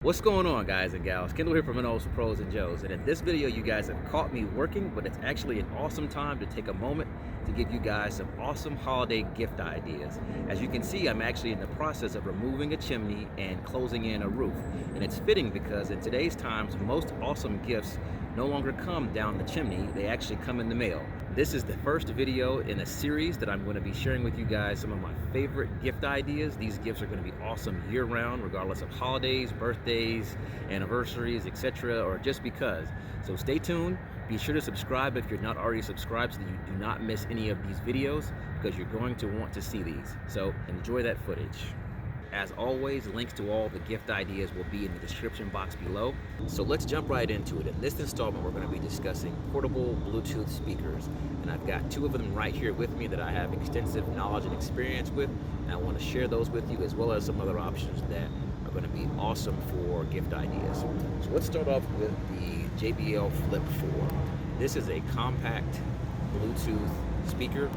What's going on, guys and gals? Kendall here from Renos for Pros and Joes, and in this video you guys have caught me working, but it's actually an awesome time to take a moment to give you guys some awesome holiday gift ideas. As you can see, I'm actually in the process of removing a chimney and closing in a roof, and it's fitting because in today's times most awesome gifts no longer come down the chimney, they actually come in the mail. This is the first video in a series that I'm going to be sharing with you guys some of my favorite gift ideas. These gifts are going to be awesome year-round, regardless of holidays, birthdays, anniversaries, etc., or just because. So stay tuned. Be sure to subscribe if you're not already subscribed so that you do not miss any of these videos, because you're going to want to see these. So enjoy that footage. As always, links to all the gift ideas will be in the description box below. So let's jump right into it. In this installment, we're going to be discussing portable Bluetooth speakers. And I've got two of them right here with me that I have extensive knowledge and experience with. And I want to share those with you, as well as some other options that are going to be awesome for gift ideas. So let's start off with the JBL Flip 4. This is a compact Bluetooth speaker.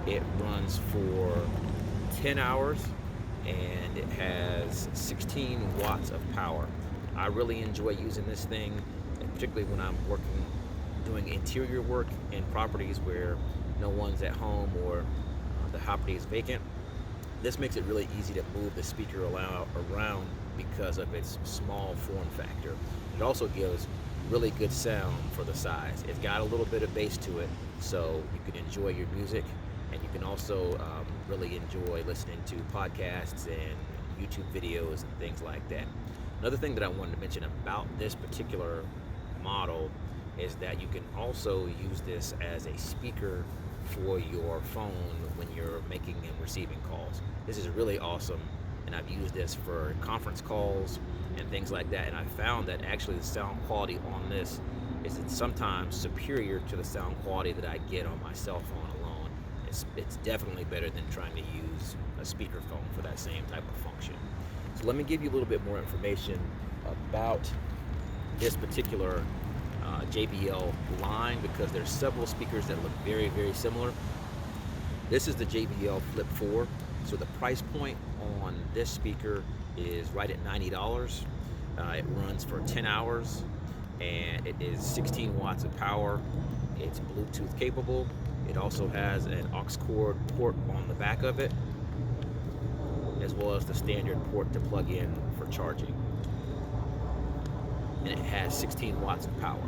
It runs for 10 hours. And it has 16 watts of power. I really enjoy using this thing, and particularly when I'm doing interior work in properties where no one's at home or the property is vacant. This makes it really easy to move the speaker around because of its small form factor. It also gives really good sound for the size. It's got a little bit of bass to it, so you can enjoy your music. And you can also really enjoy listening to podcasts and YouTube videos and things like that. Another thing that I wanted to mention about this particular model is that you can also use this as a speaker for your phone when you're making and receiving calls. This is really awesome, and I've used this for conference calls and things like that, and I found that actually the sound quality on this is sometimes superior to the sound quality that I get on my cell phone alone. It's definitely better than trying to use a speakerphone for that same type of function. So let me give you a little bit more information about this particular JBL line, because there's several speakers that look very, very similar. This is the JBL Flip 4. So the price point on this speaker is right at $90. It runs for 10 hours and it is 16 watts of power. It's Bluetooth capable. It also has an aux cord port on the back of it, as well as the standard port to plug in for charging. And it has 16 watts of power.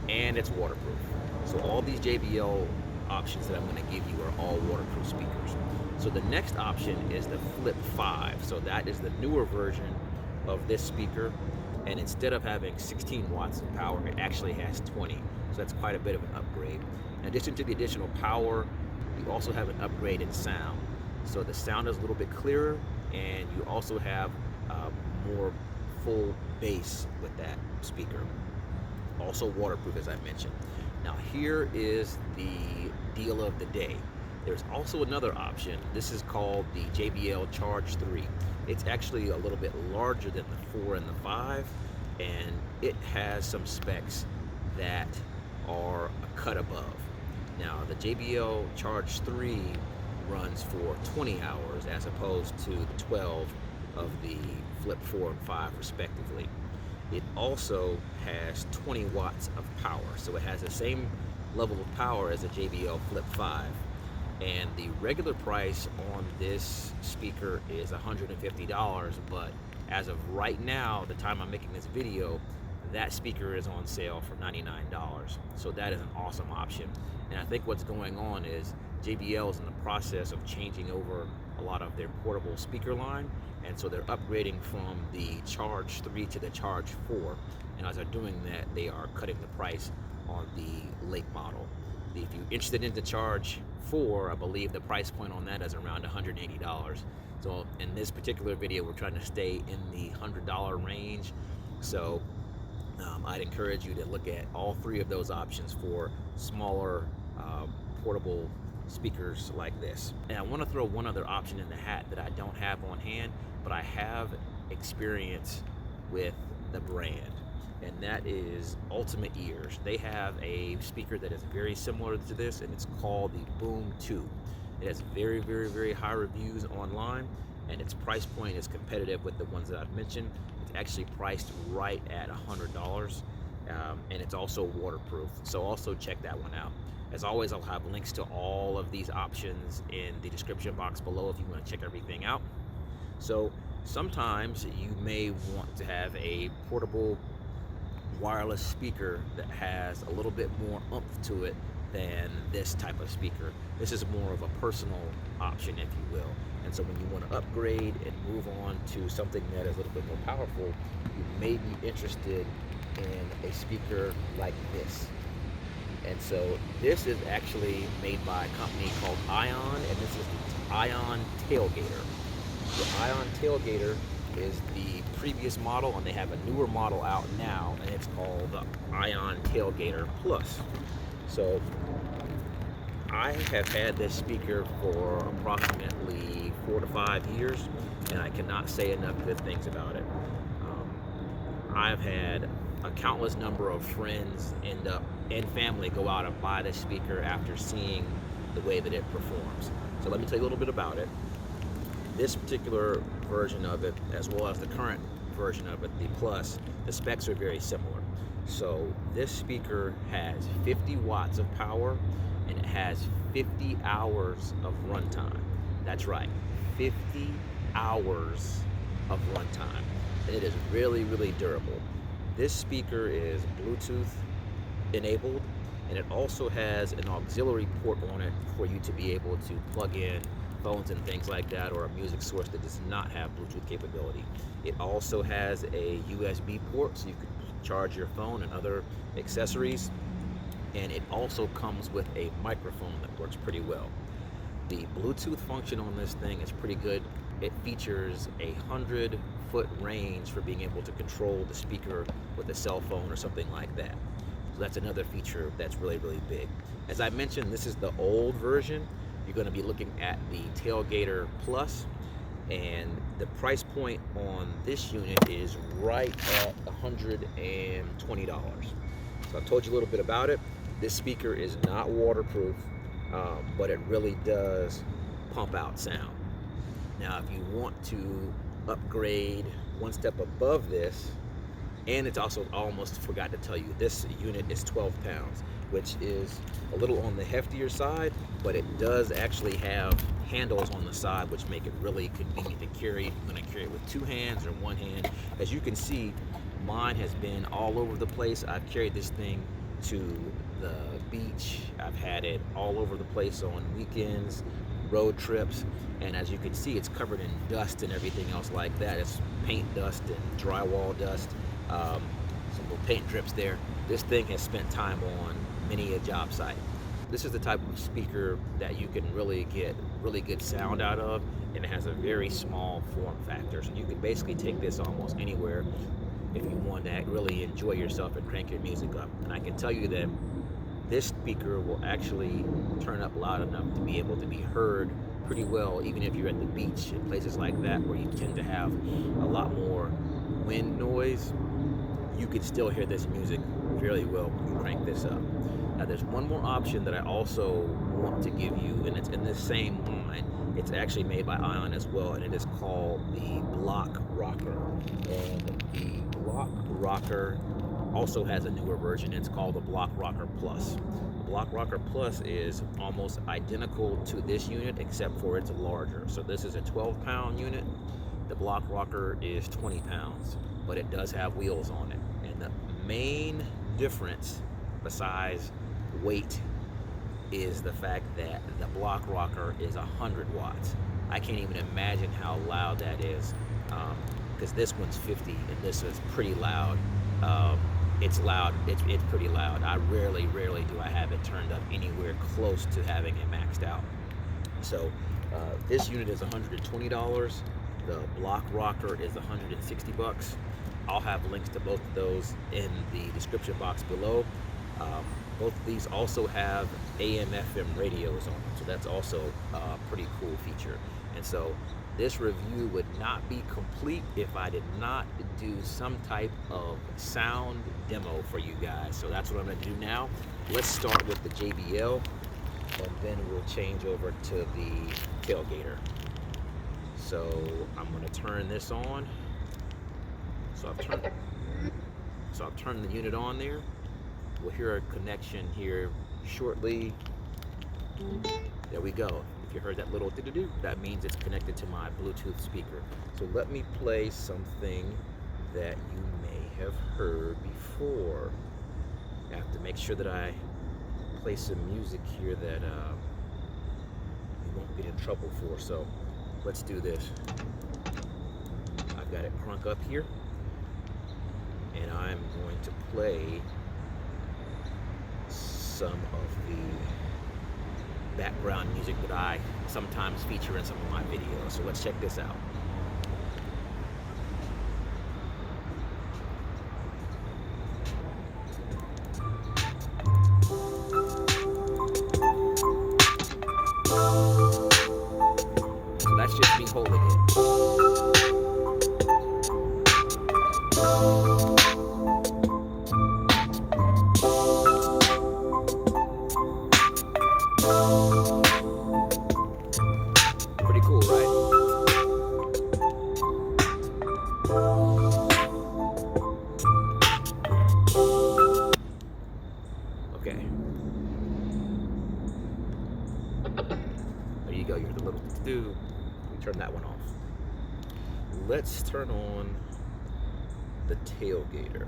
And it's waterproof. So all these JBL options that I'm going to give you are all waterproof speakers. So the next option is the Flip 5. So that is the newer version of this speaker. And instead of having 16 watts of power, it actually has 20. So that's quite a bit of an upgrade. In addition to the additional power, you also have an upgrade in sound. So the sound is a little bit clearer, and you also have more full bass with that speaker. Also waterproof, as I mentioned. Now here is the deal of the day. There's also another option. This is called the JBL Charge 3. It's actually a little bit larger than the 4 and the 5, and it has some specs that are a cut above. Now the JBL Charge 3 runs for 20 hours as opposed to the 12 of the Flip 4 and 5 respectively. It also has 20 watts of power, so it has the same level of power as a JBL Flip 5. And the regular price on this speaker is $150, but as of right now, the time I'm making this video, that speaker is on sale for $99. So that is an awesome option. And I think what's going on is JBL is in the process of changing over a lot of their portable speaker line, and so they're upgrading from the Charge 3 to the Charge 4. And as they're doing that, they are cutting the price on the late model. If you're interested in the Charge 4, I believe the price point on that is around $180. So in this particular video, we're trying to stay in the $100 range. So I'd encourage you to look at all three of those options for smaller portable speakers like this. And I want to throw one other option in the hat that I don't have on hand, but I have experience with the brand, and that is Ultimate Ears. They have a speaker that is very similar to this, and it's called the Boom 2. It has very, very, very high reviews online, and its price point is competitive with the ones that I've mentioned. It's actually priced right at $100, and it's also waterproof. So also check that one out. As always, I'll have links to all of these options in the description box below if you want to check everything out. So sometimes you may want to have a portable wireless speaker that has a little bit more oomph to it than this type of speaker. This is more of a personal option, if you will. And so when you want to upgrade and move on to something that is a little bit more powerful, you may be interested in a speaker like this. And so this is actually made by a company called Ion, and this is the Ion Tailgater. The Ion Tailgater is the previous model, and they have a newer model out now, and it's called the Ion Tailgater Plus. So I have had this speaker for approximately 4 to 5 years, and I cannot say enough good things about it. I've had a countless number of friends and family go out and buy this speaker after seeing the way that it performs. So let me tell you a little bit about it. This particular version of it, as well as the current version of it, the Plus, the specs are very similar. So this speaker has 50 watts of power, and it has 50 hours of runtime. That's right, 50 hours of runtime. And it is really, really durable. This speaker is Bluetooth enabled, and it also has an auxiliary port on it for you to be able to plug in phones and things like that, or a music source that does not have Bluetooth capability. It also has a USB port, so you can charge your phone and other accessories. And it also comes with a microphone that works pretty well. The Bluetooth function on this thing is pretty good. It features a 100-foot range for being able to control the speaker with a cell phone or something like that. So that's another feature that's really, really big. As I mentioned, this is the old version. You're going to be looking at the Tailgater Plus, and the price point on this unit is right at $120. So I've told you a little bit about it. This speaker is not waterproof, but it really does pump out sound. Now, if you want to upgrade one step above this, and it's also, almost forgot to tell you, this unit is 12 pounds, which is a little on the heftier side, but it does actually have handles on the side, which make it really convenient to carry. You're going to carry it with 2 hands or 1 hand. As you can see, mine has been all over the place. I've carried this thing to the beach. I've had it all over the place on weekends, road trips, and as you can see, it's covered in dust and everything else like that. It's paint dust and drywall dust, some little paint drips there. This thing has spent time on many a job site. This is the type of speaker that you can really get really good sound out of, and it has a very small form factor. So you can basically take this almost anywhere if you want to really enjoy yourself and crank your music up. And I can tell you that this speaker will actually turn up loud enough to be able to be heard pretty well, even if you're at the beach and places like that where you tend to have a lot more wind noise. You can still hear this music fairly well when you crank this up. Now there's one more option that I also want to give you, and it's in this same line. It's actually made by Ion as well, and it is called the Block Rocker. And the Block Rocker also has a newer version. It's called the Block Rocker Plus. The Block Rocker Plus is almost identical to this unit, except for it's larger. So this is a 12-pound unit. The Block Rocker is 20 pounds, but it does have wheels on it. And the main difference, besides weight, is the fact that the Block Rocker is 100 watts. I can't even imagine how loud that is, because this one's 50 and this is pretty loud. It's loud, it's pretty loud. I rarely do I have it turned up anywhere close to having it maxed out. So this unit is $120. The Block Rocker is $160. I'll have links to both of those in the description box below. Both of these also have AM/FM radios on them, so that's also a pretty cool feature. And so this review would not be complete if I did not do some type of sound demo for you guys. So that's what I'm going to do now. Let's start with the JBL, and then we'll change over to the Tailgater. So I'm going to turn this on. So I've turned the unit on there. We'll hear a connection here shortly. There we go. If you heard that little do-do-do, that means it's connected to my Bluetooth speaker. So let me play something that you may have heard before. I have to make sure that I play some music here that you won't get in trouble for. So let's do this. I've got it crunk up here, and I'm going to play some of the background music that I sometimes feature in some of my videos. So let's check this out. So that's just me holding it. Pretty cool, right? Okay. There you go, you're the little do. We turn that one off. Let's turn on the Tailgater.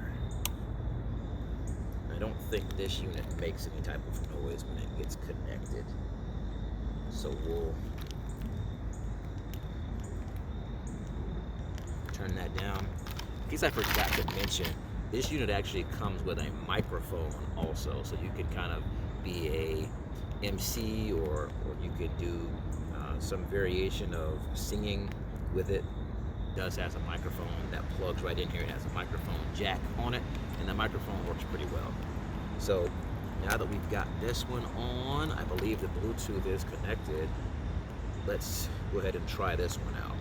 I don't think this unit makes any type of noise when it gets connected. So we'll turn that down. In case I forgot to mention, this unit actually comes with a microphone also, so you can kind of be a MC or you could do some variation of singing with it. It does has a microphone that plugs right in here. It has a microphone jack on it, and the microphone works pretty well. So now that we've got this one on, I believe the Bluetooth is connected. Let's go ahead and try this one out.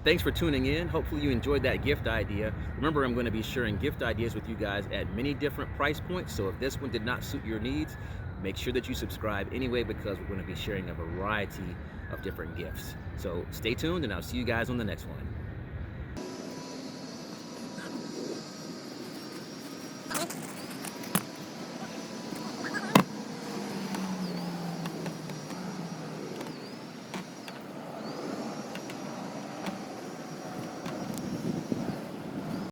Thanks for tuning in. Hopefully you enjoyed that gift idea. Remember, I'm going to be sharing gift ideas with you guys at many different price points. So if this one did not suit your needs, make sure that you subscribe anyway, because we're going to be sharing a variety of different gifts. So stay tuned, and I'll see you guys on the next one.